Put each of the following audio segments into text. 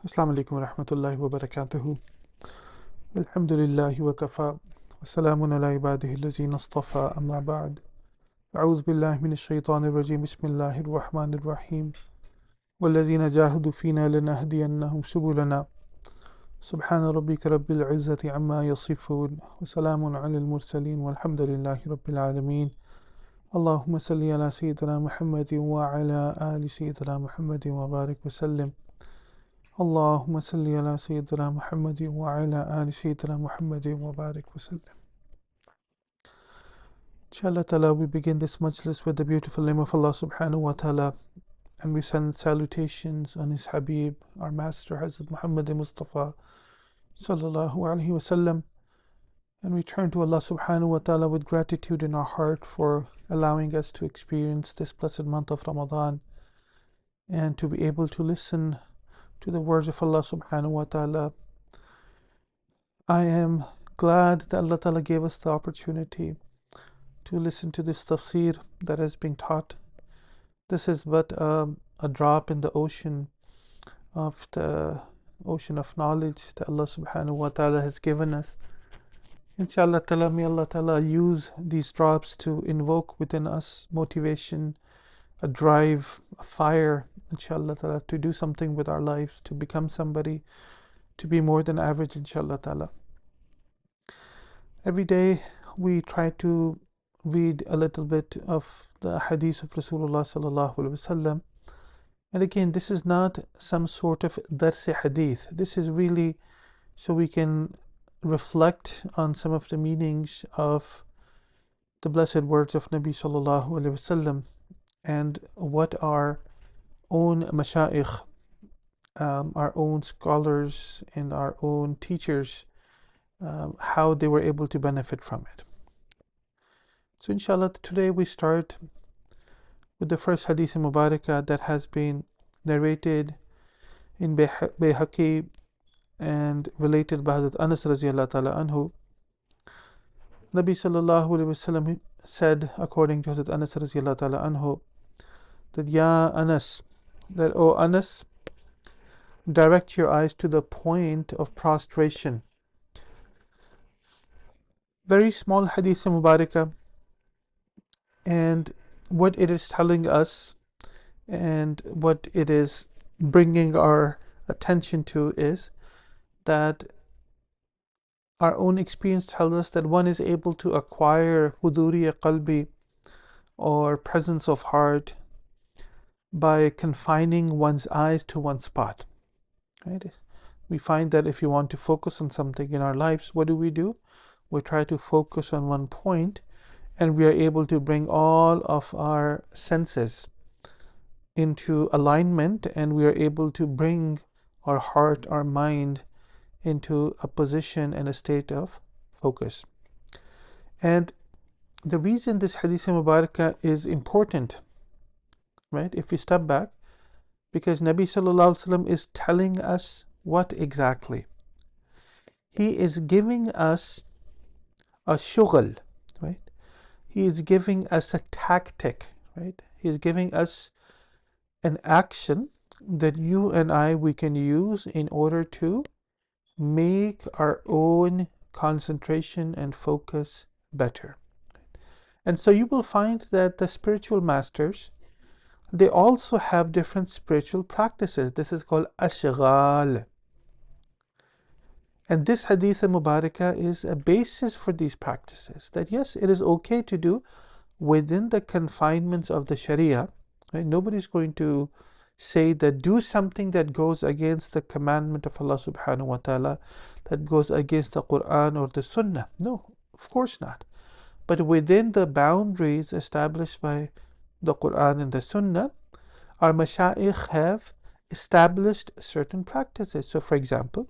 Assalamu alaikum wa rahmatullahi wa barakatuhu. Alhamdulillahi wa kafa. Wa salamun ala ibadihi allazina astafa amma ba'd. A'udhu billahi minash shaitanir rajim. Bismillahir rahmanir rahim. Wallazina jahadu fina lanahdiyannahum subulana. Subhana rabbika rabbil izzati amma yasifun. Wa salamun ala al-mursaleen walhamdulillahi rabbil alameen. Allahumma salli ala Sayyidina Muhammadin wa ala ali Sayyidina Muhammadin wa barik wa sallim. Allahumma salli ala Sayyidina Muhammadin wa ala ali Sayyidina Muhammadin wa barik wa sallam. Inshallah ta'ala, we begin this majlis with the beautiful name of Allah subhanahu wa ta'ala, and we send salutations on His Habib, our Master Hazrat Muhammad Mustafa sallallahu alaihi wasallam, and we turn to Allah subhanahu wa ta'ala with gratitude in our heart for allowing us to experience this blessed month of Ramadan and to be able to listen to the words of Allah subhanahu wa ta'ala. I am glad that Allah ta'ala gave us the opportunity to listen to this tafsir that has been taught. This is but a drop in the ocean of knowledge that Allah subhanahu wa ta'ala has given us. Inshallah ta'ala, may Allah ta'ala use these drops to invoke within us motivation, a drive, a fire, inshallah ta'ala, to do something with our lives, to become somebody, to be more than average, inshallah ta'ala. Every day we try to read a little bit of the hadith of Rasulullah sallallahu alaihi wasallam. And again, this is not some sort of darsi hadith. This is really so we can reflect on some of the meanings of the blessed words of Nabi sallallahu alaihi wasallam, and what our own mashayikh, our own scholars and our own teachers, how they were able to benefit from it. So inshallah, today we start with the first hadith mubarakah that has been narrated in Bayhaqi and related by Hazrat Anas radiallahu ta'ala anhu. Nabi sallallahu alayhi wasallam said, according to Hazrat Anas radiallahu ta'ala anhu, that Ya Anas, that O Anas, direct your eyes to the point of prostration. Very small hadith mubarakah, and what it is telling us and what it is bringing our attention to is that our own experience tells us that one is able to acquire huduri qalbi, or presence of heart, by confining one's eyes to one spot. Right? We find that if you want to focus on something in our lives, what do? We try to focus on one point, and we are able to bring all of our senses into alignment, and we are able to bring our heart, our mind, into a position and a state of focus. And the reason this hadith mubarakah is important, right, if we step back, because Nabi sallallahu alaihi wasallam is telling us what exactly? He is giving us a shughal, right? He is giving us a tactic, right? He is giving us an action that you and I, we can use in order to make our own concentration and focus better. And so you will find that the spiritual masters, they also have different spiritual practices. This is called ashghal. And this hadith mubarakah is a basis for these practices. That yes, it is okay to do within the confinements of the Sharia. Right? Nobody's going to say that do something that goes against the commandment of Allah subhanahu wa ta'ala, that goes against the Quran or the Sunnah. No, of course not. But within the boundaries established by the Quran and the Sunnah, our mashayikh have established certain practices. So for example,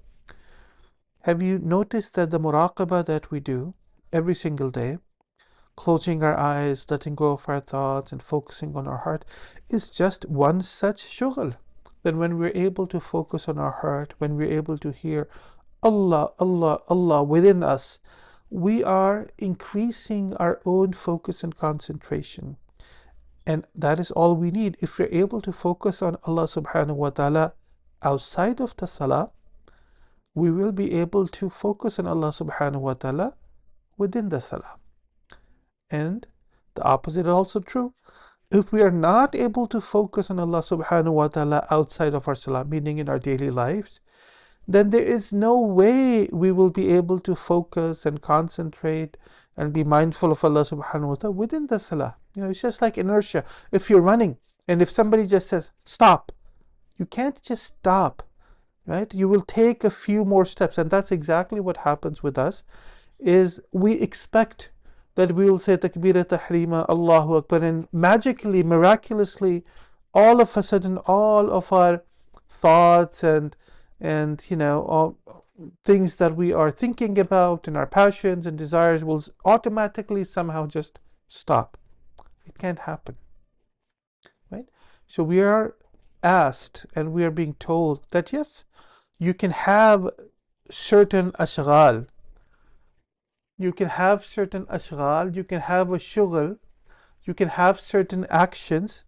have you noticed that the muraqabah that we do every single day, closing our eyes, letting go of our thoughts and focusing on our heart, is just one such shughal? Then when we're able to focus on our heart, when we're able to hear Allah, Allah, Allah within us, we are increasing our own focus and concentration. And that is all we need. If we're able to focus on Allah subhanahu wa ta'ala outside of the salah, we will be able to focus on Allah subhanahu wa ta'ala within the salah. And the opposite is also true. If we are not able to focus on Allah subhanahu wa ta'ala outside of our salah, meaning in our daily lives, then there is no way we will be able to focus and concentrate and be mindful of Allah subhanahu wa ta'ala within the salah. It's just like inertia. If you're running and if somebody just says, stop, you can't just stop, right? You will take a few more steps. And that's exactly what happens with us, is we expect that we will say takbira tahrima, Allahu Akbar, and magically, miraculously, all of a sudden, all of our thoughts and all things that we are thinking about and our passions and desires will automatically somehow just stop. It can't happen, right? So we are asked and we are being told that yes, you can have certain ashghal, you can have a shughul, you can have certain actions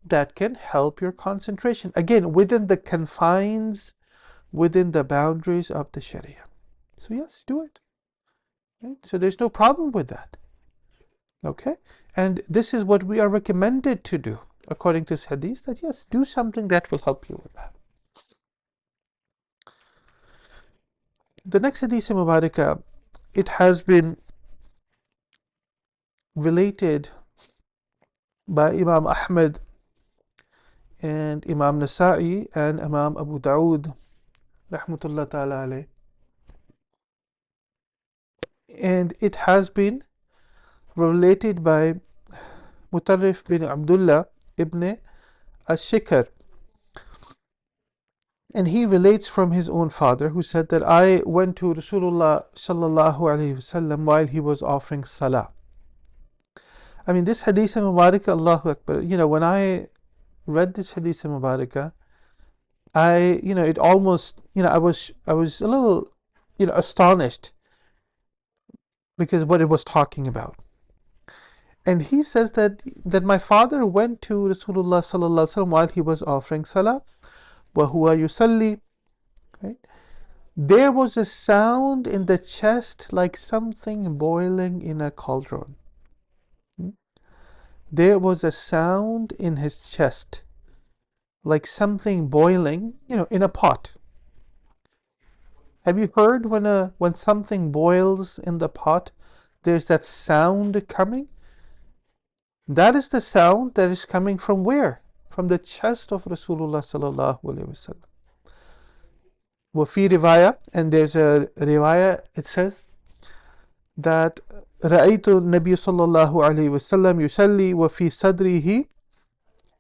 that can help your concentration. Again, within the confines, within the boundaries of the Sharia. So yes, do it. Right? So there's no problem with that. Okay? And this is what we are recommended to do, according to this hadith, that yes, do something that will help you with that. The next hadith in Mubarakah, it has been related by Imam Ahmad and Imam Nasa'i and Imam Abu Dawood, rahmatullah ta'ala alayh. And it has been related by Mutarrif bin Abdullah ibn Ash-Shikr. And he relates from his own father, who said that I went to Rasulullah sallallahu alayhi wasallam while he was offering salah. I mean, this hadith in Mubarakah, Allahu Akbar, when I read this hadith in Mubarakah, it almost, I was a little, astonished because what it was talking about. And he says that my father went to Rasulullah sallallahu alaihi wasallam while he was offering salah, wa huwa yusalli, right? There was a sound in the chest like something boiling in a cauldron. There was a sound in his chest like something boiling, in a pot. Have you heard when something boils in the pot, there's that sound coming? That is the sound that is coming from where? From the chest of Rasulullah sallallahu alaihi wasallam. Wafi riwayah, and there's a riwayah, it says that رأيت النبي صلى الله عليه وسلم يصلي وفي صدره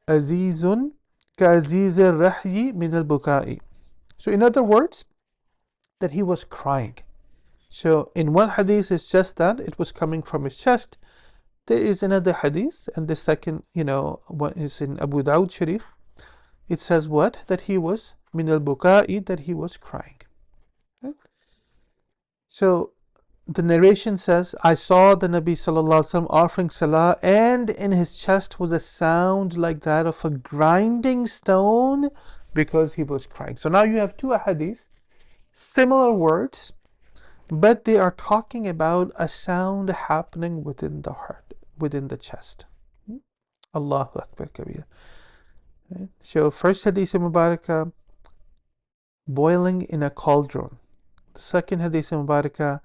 أزيز كأزيز الرحي من البكاء. So in other words, that he was crying. So in one hadith it's just that it was coming from his chest. There is another hadith, and the second, what is in Abu Dawud Sharif, it says what? That he was min al-buka'i, that he was crying. Okay? So the narration says, I saw the Nabi sallallahu alaihi wasallam offering salah, and in his chest was a sound like that of a grinding stone, because he was crying. So now you have two hadiths, similar words, but they are talking about a sound happening within the heart, within the chest. Allahu Akbar Kabir. Right? So first hadith in Mubarakah, boiling in a cauldron. The second hadith in Mubarakah,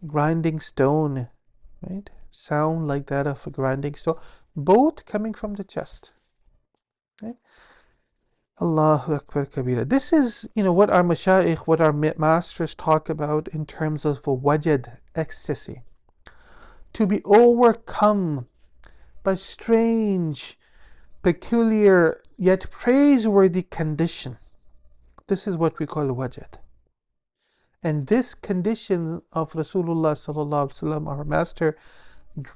grinding stone. Right? Sound like that of a grinding stone. Both coming from the chest. Right? Allahu Akbar Kabira. This is, what our mashayikh, what our masters talk about in terms of a wajad, ecstasy. To be overcome by strange, peculiar, yet praiseworthy condition. This is what we call wajad. And this condition of Rasulullah sallallahu alaihi wasallam, our master,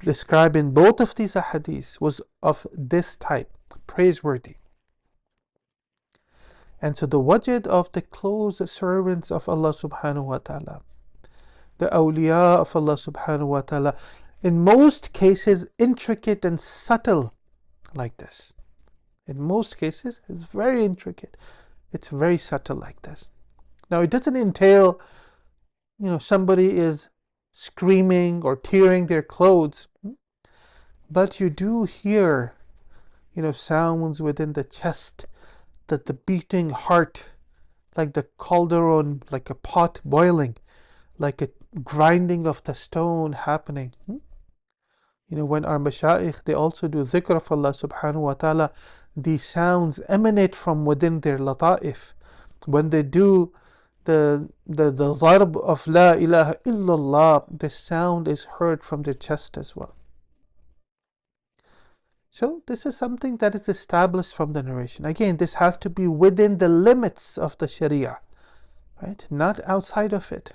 described in both of these ahadiths, was of this type, praiseworthy. And so the wajad of the close servants of Allah subhanahu wa ta'ala, the awliya of Allah subhanahu wa ta'ala, in most cases intricate and subtle like this. In most cases it's very intricate. It's very subtle like this. Now, it doesn't entail, somebody is screaming or tearing their clothes, but you do hear, sounds within the chest, that the beating heart, like the cauldron, like a pot boiling, like a grinding of the stone happening. When our mashayikh, they also do dhikr of Allah subhanahu wa ta'ala, these sounds emanate from within their lata'if. When they do the dharb of La ilaha illallah, the sound is heard from their chest as well. So this is something that is established from the narration. Again, this has to be within the limits of the Sharia, right? Not outside of it.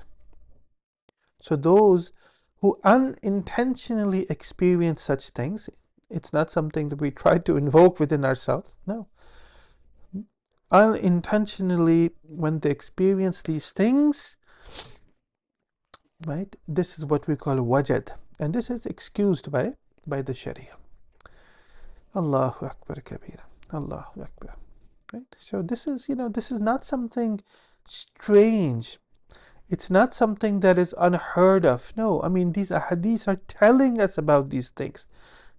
So those who unintentionally experience such things, it's not something that we try to invoke within ourselves. No. Unintentionally, when they experience these things, right, this is what we call wajad. And this is excused by the Sharia. Allahu Akbar Kabira. Allahu Akbar. Right? So this is not something strange. It's not something that is unheard of. No, I mean, these ahadiths are telling us about these things.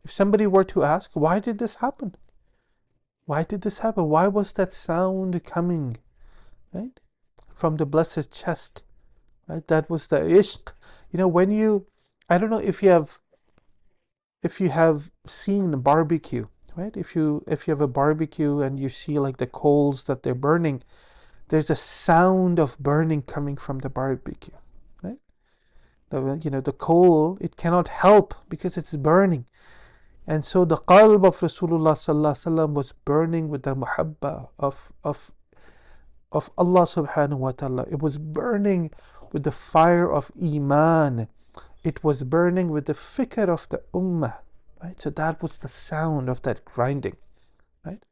If somebody were to ask, why did this happen? Why did this happen? Why was that sound coming, right, from the blessed chest? Right? That was the ishq. When I don't know if you have seen barbecue, right? If you have a barbecue and you see like the coals that they're burning, there's a sound of burning coming from the barbecue, right? The coal, it cannot help because it's burning. And so the qalb of Rasulullah sallallahu alaihi wasallam was burning with the muhabba of Allah subhanahu wa ta'ala. It was burning with the fire of iman. It was burning with the fikr of the ummah, right? So that was the sound of that grinding, right?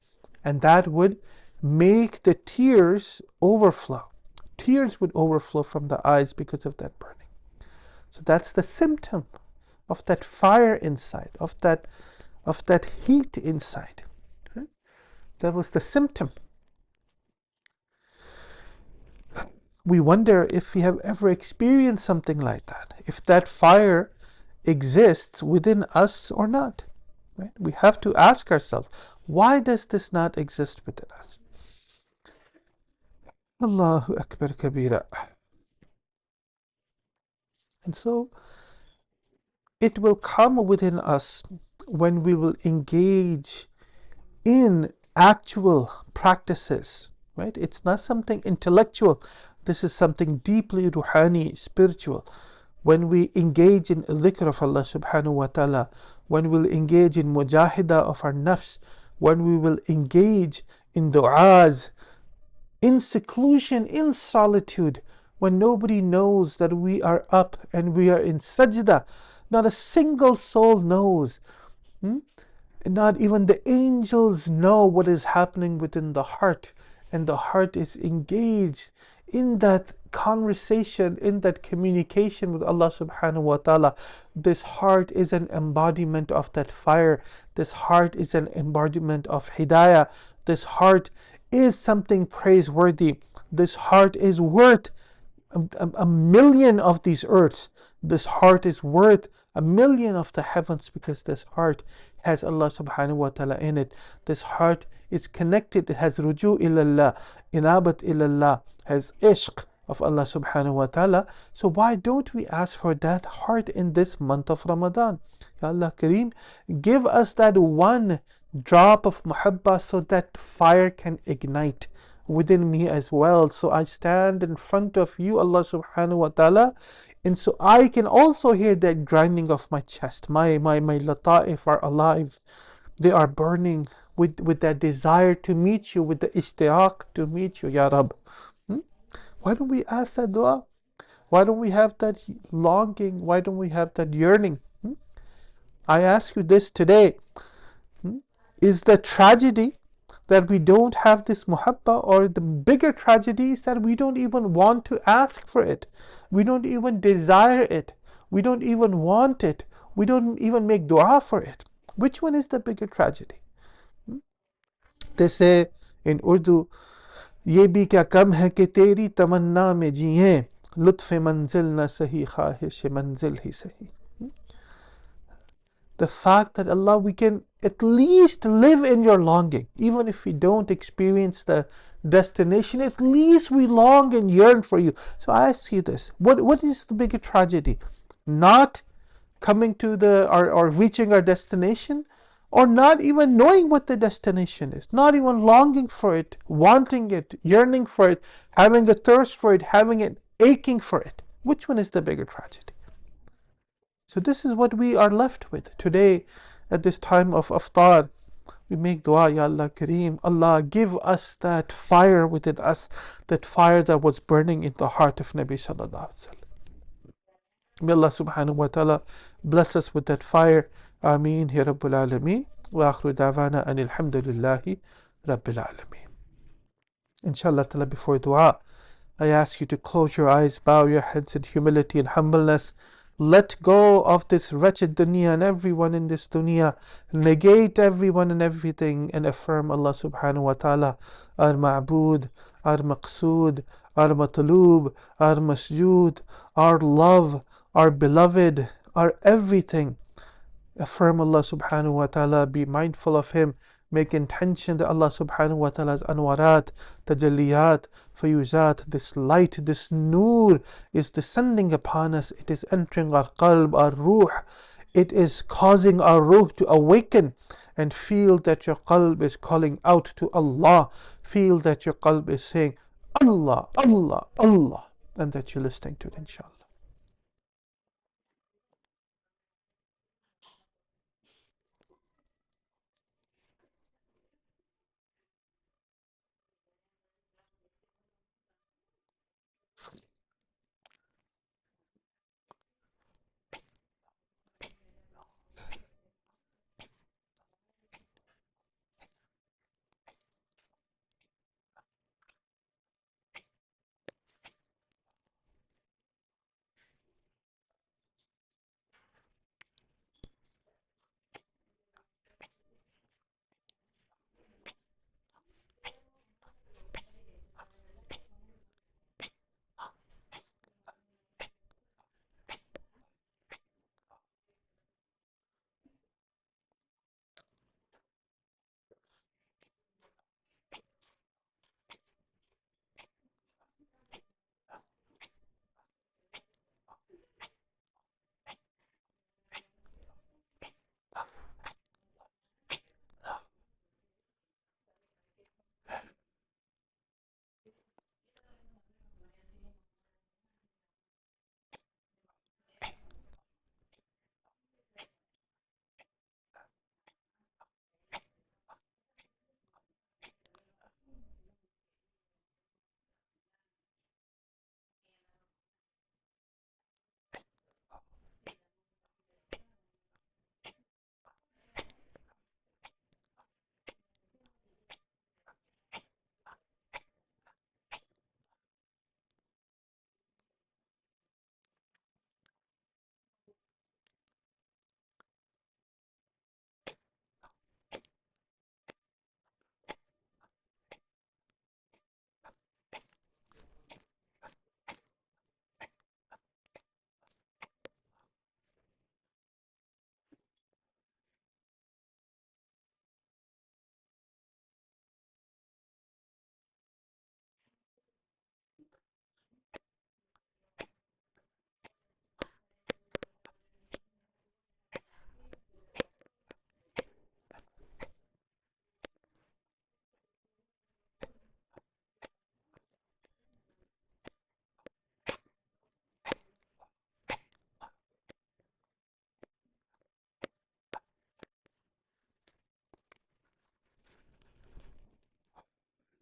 And that would make the tears overflow. Tears would overflow from the eyes because of that burning. So that's the symptom of that fire inside, of that heat inside. Right? That was the symptom. We wonder if we have ever experienced something like that, if that fire exists within us or not. Right? We have to ask ourselves, why does this not exist within us? Allahu Akbar Kabira. And so it will come within us when we will engage in actual practices, right? It's not something intellectual. This is something deeply ruhani, spiritual. When we engage in dhikr of Allah subhanahu wa ta'ala, when we'll engage in mujahida of our nafs, when we will engage in du'as, in seclusion, in solitude, when nobody knows that we are up and we are in sajda, not a single soul knows. Not even the angels know what is happening within the heart, and the heart is engaged in that conversation, in that communication with Allah subhanahu wa ta'ala. This heart is an embodiment of that fire. This heart is an embodiment of hidayah. This heart is something praiseworthy. This heart is worth a million of these earths. This heart is worth a million of the heavens, because this heart has Allah subhanahu wa ta'ala in it. This heart is connected. It has ruju ilallah, inabat ilallah, has ishq of Allah subhanahu wa ta'ala. So why don't we ask for that heart in this month of Ramadan? Ya Allah Kareem, give us that one drop of muhabba so that fire can ignite within me as well. So I stand in front of you, Allah subhanahu wa ta'ala, and so I can also hear that grinding of my chest. My lata'if are alive. They are burning with that desire to meet you, with the ishtiyaq to meet you, Ya Rab. Why don't we ask that dua? Why don't we have that longing? Why don't we have that yearning? I ask you this today. Is the tragedy that we don't have this muhabba, or the bigger tragedy is that we don't even want to ask for it? We don't even desire it. We don't even want it. We don't even make dua for it. Which one is the bigger tragedy? They say in Urdu ये भी क्या कम है कि तेरी तमन्ना में जिए, लुत्फ मंजिल न सही ख्वाहिश मंजिल ही सही. The fact that Allah, we can at least live in your longing, even if we don't experience the destination, at least we long and yearn for you. So I ask you this, what is the bigger tragedy? Not coming to or reaching our destination, or not even knowing what the destination is, not even longing for it, wanting it, yearning for it, having a thirst for it, having it, aching for it? Which one is the bigger tragedy? So this is what we are left with today at this time of iftar. We make dua, Ya Allah Kareem, Allah give us that fire within us, that fire that was burning in the heart of Nabi Sallallahu Alaihi Wasallam. May Allah subhanahu wa ta'ala bless us with that fire. Ameen, Ya Rabbul Alameen. Wa akhiru da'wana anil hamdulillahi Rabbil Alameen. Inshallah ta'ala, before dua, I ask you to close your eyes, bow your heads in humility and humbleness. Let go of this wretched dunya and everyone in this dunya. Negate everyone and everything and affirm Allah subhanahu wa ta'ala, our ma'bood, our maqsood, our matloob, our masjood, our love, our beloved, our everything. Affirm Allah subhanahu wa ta'ala, be mindful of Him, make intention that Allah subhanahu wa ta'ala's anwarat, tajalliyat, fayuzat, this light, this noor is descending upon us, it is entering our qalb, our ruh, it is causing our ruh to awaken and feel that your qalb is calling out to Allah, feel that your qalb is saying, Allah, Allah, Allah, and that you're listening to it, inshallah.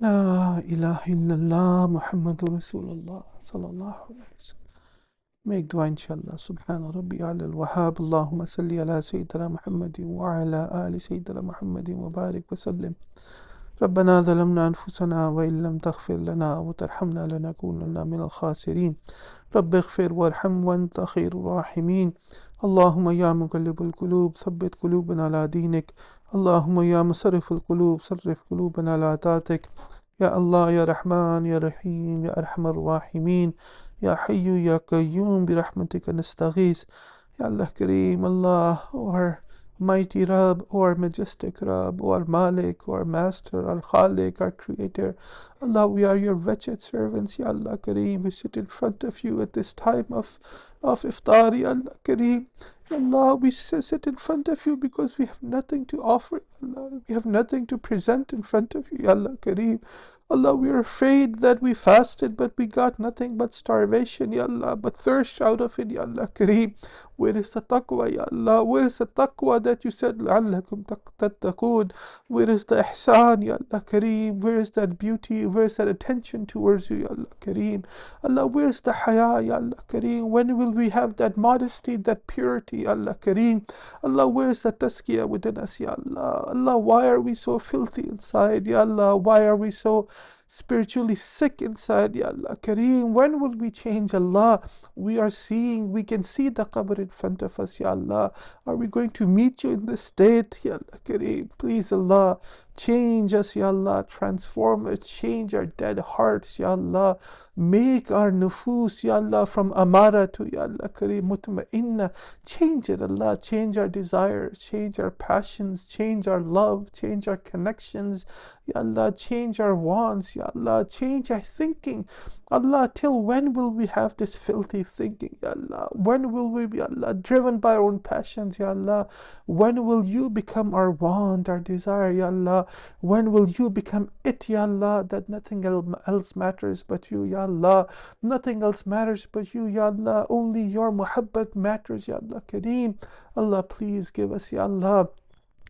La ilaha illallah Muhammadur Rasulullah sallallahu alayhi wa sallam. Make dua inshallah. Subhana Rabbi ala al-Wahhab. Allahumma salli ala Sayyidina Muhammadin wa ala ali Sayyidina Muhammadin wa barik wa sallim. ربنا ظلمنا أنفسنا وإن لم تغفر لنا وترحمنا لنكونن من الخاسرين رب اغفر وارحم وأنت خير الراحمين اللهم يا مقلب القلوب ثبت قلوبنا على دينك اللهم يا مصرف القلوب صرف قلوبنا على طاعتك Ya Allah, Ya Rahman, Ya Rahim, Ya Arhamar Rahimin, Ya Hayyu, Ya Qayyum, bi rahmatika nastaghis. Ya Allah Kareem, Allah, O our mighty Rabb, O our majestic Rabb, O our Malik, O our Master, our Khalik, our Creator. Allah, we are your wretched servants, Ya Allah Kareem. We sit in front of you at this time of iftar, Ya Allah Kareem. Allah, we sit in front of you because we have nothing to offer, Allah. We have nothing to present in front of you, Ya Allah Kareem. Allah, we are afraid that we fasted, but we got nothing but starvation, Ya Allah, but thirst out of it, Ya Allah Kareem. Where is the taqwa, Ya Allah? Where is the taqwa that you said, لَعَلَّكُمْ تَتَّقُونَ? Where is the ihsan, Ya Allah Kareem? Where is that beauty? Where is that attention towards you, Ya Allah Kareem? Allah, where is the haya, Ya Allah Kareem? When will we have that modesty, that purity, Ya Allah Kareem? Allah, where is the tazkiyah within us, Ya Allah? Allah, why are we so filthy inside, Ya Allah? Why are we so spiritually sick inside, Ya Allah Kareem? When will we change, Allah? We can see the qabr in front of us, Ya Allah. Are we going to meet you in this state, Ya Allah Kareem? Please, Allah, change us, Ya Allah. Transform us, change our dead hearts, Ya Allah. Make our nufus, Ya Allah, from amara to, Ya Allah Kareem, mutma'inna. Change it, Allah. Change our desires, change our passions, change our love, change our connections, Ya Allah. Change our wants, Ya Allah. Change our thinking, Allah. Till when will we have this filthy thinking, Ya Allah? When will we be, Allah, driven by our own passions, Ya Allah? When will you become our want, our desire, Ya Allah? When will you become it, Ya Allah, that nothing else matters but you, Ya Allah? Nothing else matters but you, Ya Allah. Only your muhabbat matters, Ya Allah Kareem. Allah, please give us, Ya Allah.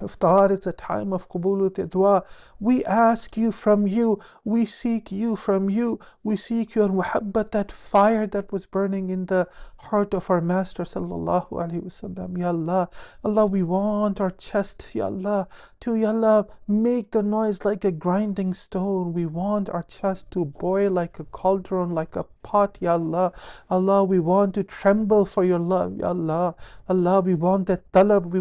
Iftar is a time of qabulut dua. We ask you from you. We seek you from you. We seek your muhabbat, that fire that was burning in the heart of our Master sallallahu alaihi wasallam. Ya Allah, Allah, we want our chest, Ya Allah, to, Ya Allah, make the noise like a grinding stone. We want our chest to boil like a cauldron, like a pot, Ya Allah. Allah, we want to tremble for your love, Ya Allah. Allah, we want that talab,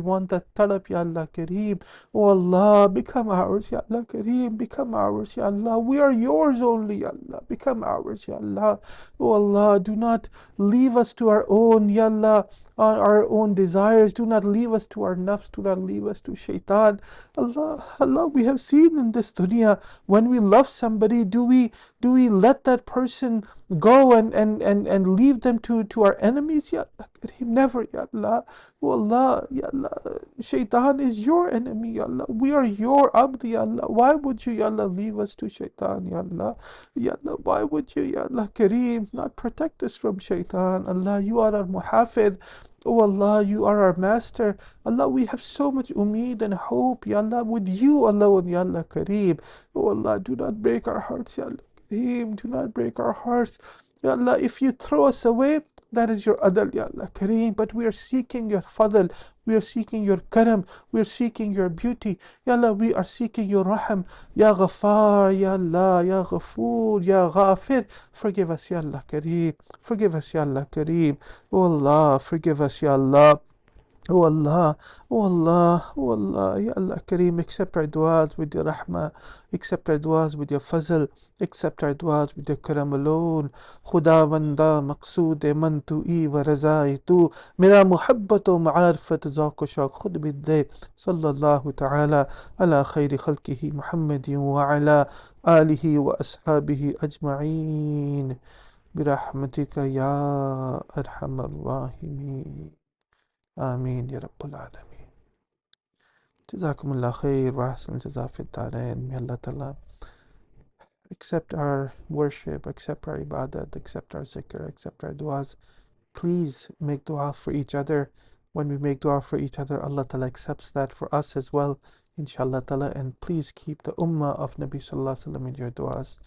Ya Allah Kareem. Oh Allah, become ours, Ya Allah Kareem, become ours, Ya Allah. We are yours only, Ya Allah. Become ours, Ya Allah. Oh Allah, do not leave us to our own, Ya Allah, our own desires. Do not leave us to our nafs. Do not leave us to shaitan. Allah, Allah, we have seen in this dunya, when we love somebody, do we let that person go and leave them to our enemies? Ya Allah Kareem, never, Ya Allah. Oh Allah, Ya Allah, shaitan is your enemy, Ya Allah. We are your abd, Ya Allah. Why would you, Ya Allah, leave us to shaitan, Ya Allah? Ya Allah, why would you, Ya Allah Kareem, not protect us from shaitan? Allah, you are our muhafid. Oh Allah, you are our master. Allah, we have so much umeed and hope, Ya Allah, with you alone, Ya Allah Kareem. Oh Allah, do not break our hearts, Ya Allah Kareem. Do not break our hearts. Ya Allah, if you throw us away, that is your adal, Ya Allah Kareem. But we are seeking your fadl. We are seeking your karam. We are seeking your beauty. Ya Allah, we are seeking your raham. Ya Ghaffar, Ya Allah, Ya Ghafoor, Ya Ghafir. Forgive us, Ya Allah Kareem. Forgive us, Ya Allah Kareem. Oh Allah, forgive us, Ya Allah. Oh Allah, oh Allah, oh Allah, Ya Allah Kareem, accept our du'as with your rahmah, accept our du'as with your fazl, accept our du'as with your karam alone. Khudawanda maqsood man tu I wa razai tu, mera muhabbat o ma'arfat zaq o shaq khud bidde. Sallallahu ta'ala ala khayri khalqihi Muhammadin wa ala alihi wa ashabihi ajma'een. Birahmatika ya arhamar rahimin. آمين يا رب العالمين. جزاكم الله خير وأحسن الجزاء في الدارين. May Allah Ta'ala accept our worship, accept our ibadat, accept our zikr, accept our du'as. Please make dua for each other. When we make dua for each other, Allah Ta'ala accepts that for us as well, inshallah Ta'ala. And please keep the ummah of Nabi Sallallahu Alaihi Wasallam in your du'as.